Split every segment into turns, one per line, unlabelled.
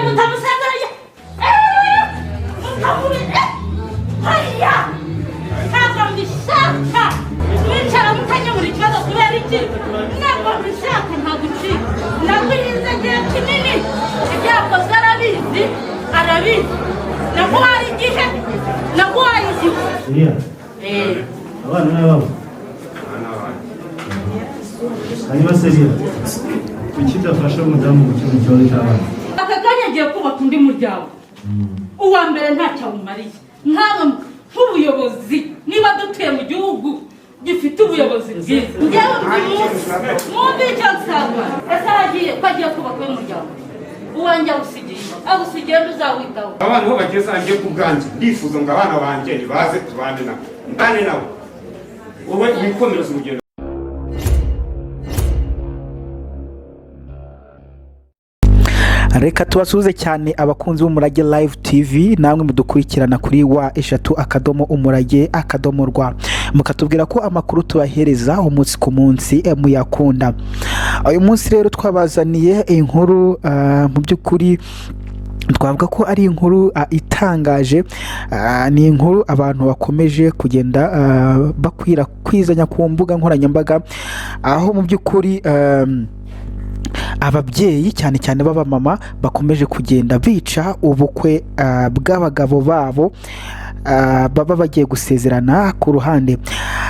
mutamusezeranye mutamubire haya ntabwo mbishaka mwicara mukanyamura ikibazo kubera iki ntabwo mbishaka ntabwo ucika naguhinze igihe kinini ibyakoze arabizi naguhaye igihe
abana n'ababo hanyuma seriya kuki udafasha umudamu gukemura ikibazo cy'abana
aka kanya agiye kubaka undi muryango uwa mbere ntacyo awumariye nk'aba nk'ubuyobozi niba dutuye mu gihugu gifite ubuyobozi bwiza njyewe mwumve icyo nsaba ese ko agiye kubaka uyu muryango uwanjye awusigiye ntuzawitaho
abana aho bageze angiye ku bwanjye ndifuza ngo abana banjye nibaze tubane nabo wowe wikomereza urugendo.
Reka tubasuhuze cyane abakunzi b'Umurage Live TV namwe mudukurikirana kuri wa@umurage.rw mukatubwira ko amakuru tubahereza umunsi ku munsi muyakunda. Uyu munsi rero twabazaniye inkuru mu by'ukuri twavuga ko ari inkuru itangaje, ni inkuru abantu bakomeje kugenda bakwirakwizanya ku mbuga nkoranyambaga, aho mu by'ukuri ababyeyi cyane cyane b'abamama bakomeje kugenda bica ubukwe bw'abagabo babo baba bagiye gusezerana ku ruhande.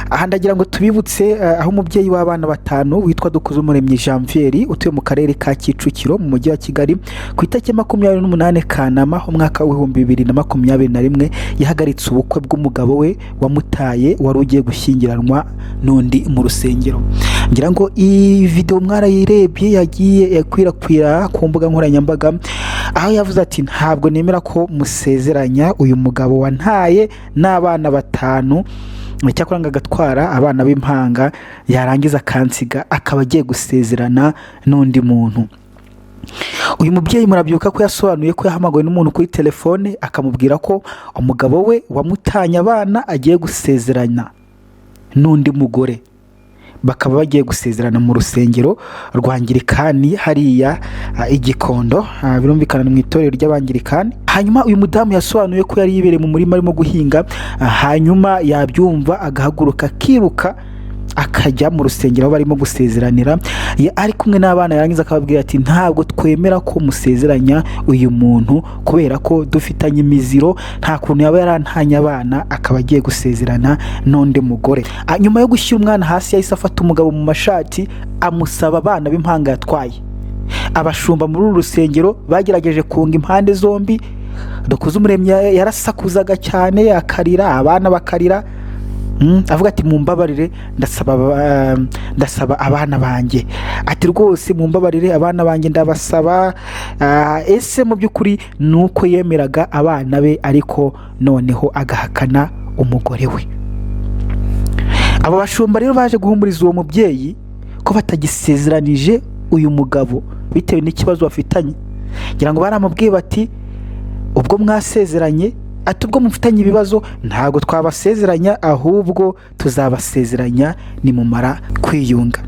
Aha ndagira ngo tubibutse aho umubyeyi w'abana batanu witwa Dukuzumuremyi Janvier utuye mu karere ka Kicukiro mu mujyi wa Kigali ku itariki 28 Kanama umwaka w'2021 yahagaritse ubukwe bw'umugabo we wamutaye wari ugiye gushyingiranwa n'undi mu rusengero. Ngira ngo iyi video mwarayirebye yagiye yakwirakwira ku mbuga nkoranyambaga, aho yavuze ati ntabwo nemera ko musezeranya uyu mugabo wantaye n'abana batanu, cyakora agatwara abana b'impanga yarangiza kansiga akaba agiye gusezerana n'undi muntu. Uyu mubyeyi murabyuka ko yasobanuye ko yahamagawe n'umuntu kuri telefone akamubwira ko umugabo we wamutanye abana agiye gusezerana n'undi mugore, bakaba bagiye gusezerana mu rusengero rw'Angirikani hariya Igikondo, birumvikana mu itorero ry'Abangirikani. Hanyuma uyu mudamu yasobanuye ko yari yibereye mu murima arimo guhinga, hanyuma yabyumva agahaguruka akiruka akajya mu rusengero barimo gusezeranira, ari kumwe n'abana. Yarangiza akababwira ati ntabwo twemera ko musezeranya uyu muntu kubera ko dufitanye imiziro, nta kuntu yaba yarantanye abana akaba agiye gusezerana n'undi mugore. Nyuma yo gushyira umwana hasi yahise afata umugabo mu mashati amusaba abana b'impanga yatwaye. Abashumba muri uru rusengero bagerageje kunga impande zombi. Dukuzumuremyi yarasakuzaga cyane akarira, abana bakarira, avuga ati mumbabarire ndasaba abana banjye, ati rwose mumbabarire abana banjye ndabasaba. Ese mu by'ukuri nuko yemeraga abana be ariko noneho agahakana umugore we. Abo bashumba rero baje guhumuriza uwo mubyeyi ko batagisezeranije uyu mugabo bitewe n'ikibazo bafitanye. Ngira ngo baramubwiye bati ubwo mwasezeranye, ati ubwo mufitanye ibibazo ntago twabasezeranya ahubwo tuzabasezeranya nimumara kwiyunga.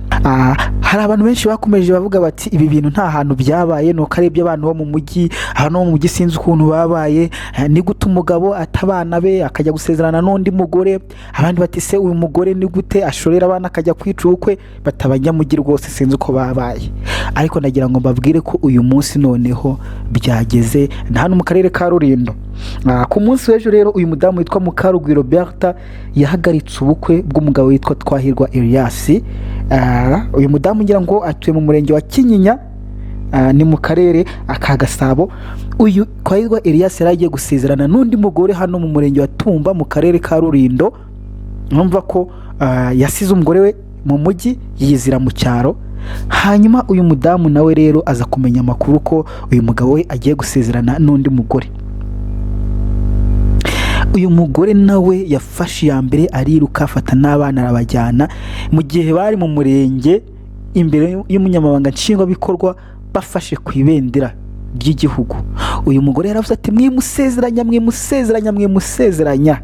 Hari abantu benshi bakomeje bavuga bati ibi bintu nta hantu byabaye, nuko arebye abantu bo mu mujyi, hano mu mujyi sinzi ukuntu babaye, ni gute umugabo atabana be akajya gusezerana n'undi mugore. Abandi bati se uyu mugore ni gute ashorera abana akajya kwica ubukwe, batabanyamujyi rwose sinzi uko babaye. Ariko ndagira ngo mbabwire ko uyu munsi noneho byageze hano mu karere ka Rulindo. Ku munsi w'ejo rero uyu mudamu witwa Mukarugwiro Bertha yahagaritse ubukwe bw'umugabo witwa Twahirwa Elias. Uyu mudamu ngira ngo atuye mu murenge wa Kinyinya, ni mu karere ka Gasabo. Uyu Twahirwa Elias yari agiye gusezerana n'undi mugore hano mu murenge wa Tumba mu karere ka Rulindo. Numva ko yasize umugore we mu mujyi yizira mu cyaro. Hanyuma uyu mudamu nawe rero aza kumenya amakuru ko uyu mugabo we agiye gusezerana n'undi mugore. Uyu mugore nawe yafashe ya mbere ariruka afata n'abana arabajyana, mu gihe bari mu murenge imbere y'umunyamabanga nshingwabikorwa bafashe ku ibendera ry'igihugu. Uyu mugore yaravuze ati mwimusezeranya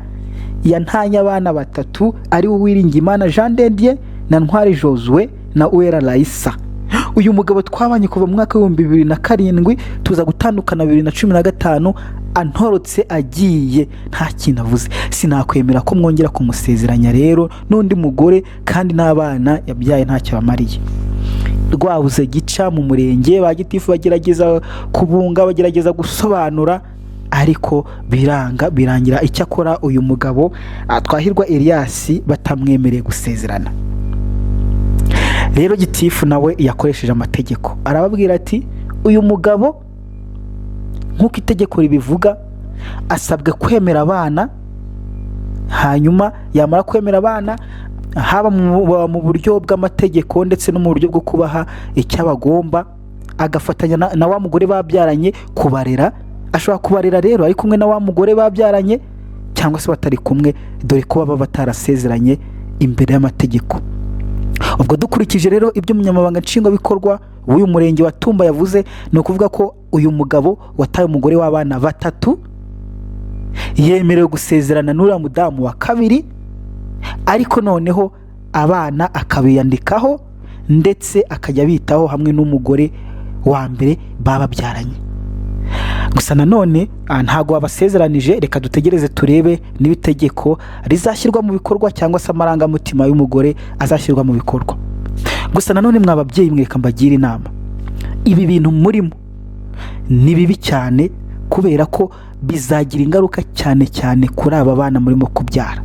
yantanye abana batatu ari Uwiringiyimana Jean de Dieu na Ntwari Josue na Uwera Raissa. uyu mugabo twabanye kuva mu mwaka w'ibihumbi 2007 tuza gutandukana 2015, antorotse agiye nta kintu avuze. Sinakwemera ko mwongera kumusezeranya rero n'undi mugore kandi n'abana yabyaye ntacyo bamariye. Rwabuze gica mu murenge ba gitifu bagerageza kubunga, bagerageza gusobanura, ariko birangira icyakora uyu mugabo Twahirwa Elias batamwemereye gusezerana. Rero gitifu nawe yakoresheje amategeko, arababwira ati uyu mugabo nk'uko itegeko ribivuga asabwe kwemera abana, hanyuma yamara kwemera abana haba mu buryo bw'amategeko ndetse no mu buryo bwo kubaha icyabagomba, agafatanya na wa mugore babyaranye kubarera. Ashobora kubarera rero ari kumwe na wa mugore babyaranye cyangwa se batari kumwe, dore ko baba batarasezeranye imbere y'amategeko. Ubwo dukurikije rero ibyo umunyamabanga nshingwabikorwa w'uyu murenge wa Tumba yavuze, ni ukuvuga ko uyu mugabo wataye umugore w'abana 3 yemerewe gusezerana n'uriya mudamu wa kabiri, ariko noneho abana akabiyandikaho ndetse akajya bitaho hamwe n'umugore wa mbere bababyaranye. Gusa nanone ntago abasezeranije, reka dutegereze turebe n'ibitegeko rizashyirwa mu bikorwa cyangwa se amarangamutima y'umugore azashyirwa mu bikorwa. Gusa nanone mwababyeyi mweka mbagira inama, ibi bintu murimo ni bibi cyane, kubera ko bizagira ingaruka cyane kuri aba bana murimo kubyara.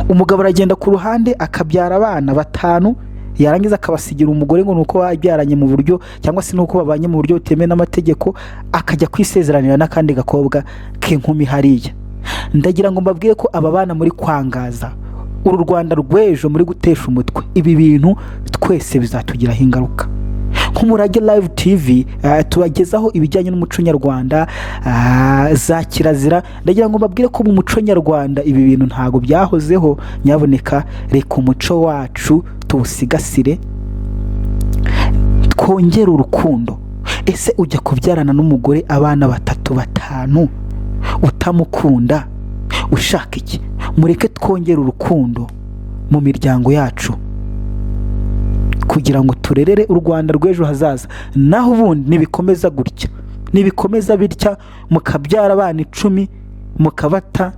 Umugabo aragenda ku ruhande akabyara abana 5, yarangiza akabasigira umugore ngo nuko babyaranye mu buryo cyangwa se nuko babanye mu buryo butemewe n'amategeko, akajya kwisezeranira n'akandi gakobwa k'inkumi hariya. Ndagira ngo mbabwire ko aba bana muri kwangaza uru Rwanda rw'ejo, muri gutesha umutwe. Ibi bintu twese bizatugiraho ingaruka. Nk'Umurage Live TV tubagezaho ibijyanye n'umuco nyarwanda, za kirazira. Ndagira ngo mbabwire ko mu muco nyarwanda ibi bintu ntago byahozeho. Nyaboneka reka umuco wacu tuwusigasire, twongere urukundo. Ese ujya kubyarana n'umugore abana 3 5 utamukunda, ushaka iki? Mureke twongere urukundo mu miryango yacu kugira ngo turerere u Rwanda rw'ejo hazaza. Naho ubundi nibikomeza gutya, nibikomeza bitya, mukabyara abana 10 mukabata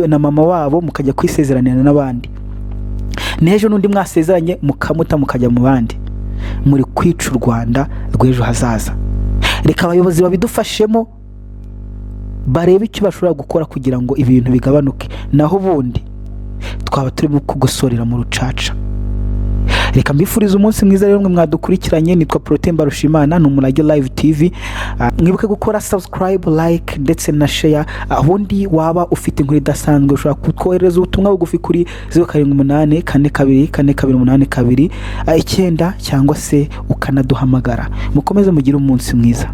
na mama wabo, mukajya kwisezeranira n'abandi, n'ejo n'undi mwasezeranye mukamuta mukajya mu bandi, muri kwica u Rwanda rw'ejo hazaza. Reka abayobozi babidufashemo, barebe icyo bashobora gukora kugira ngo ibintu bigabanuke, naho ubundi twaba turimo kugosorera mu rucaca. Reka mbifurize umunsi mwiza rero mwe mwadukurikiranye. Nitwa Protais Mbarushimana, ni Umurage Live TV. Mwibuke gukora subscribe, like ndetse na share. Ubundi waba ufite inkuru idasanzwe ushobora kutwohereza ubutumwa bugufi kuri 0784424289 cyangwa se ukanaduhamagara. Mukomeze mugire umunsi mwiza.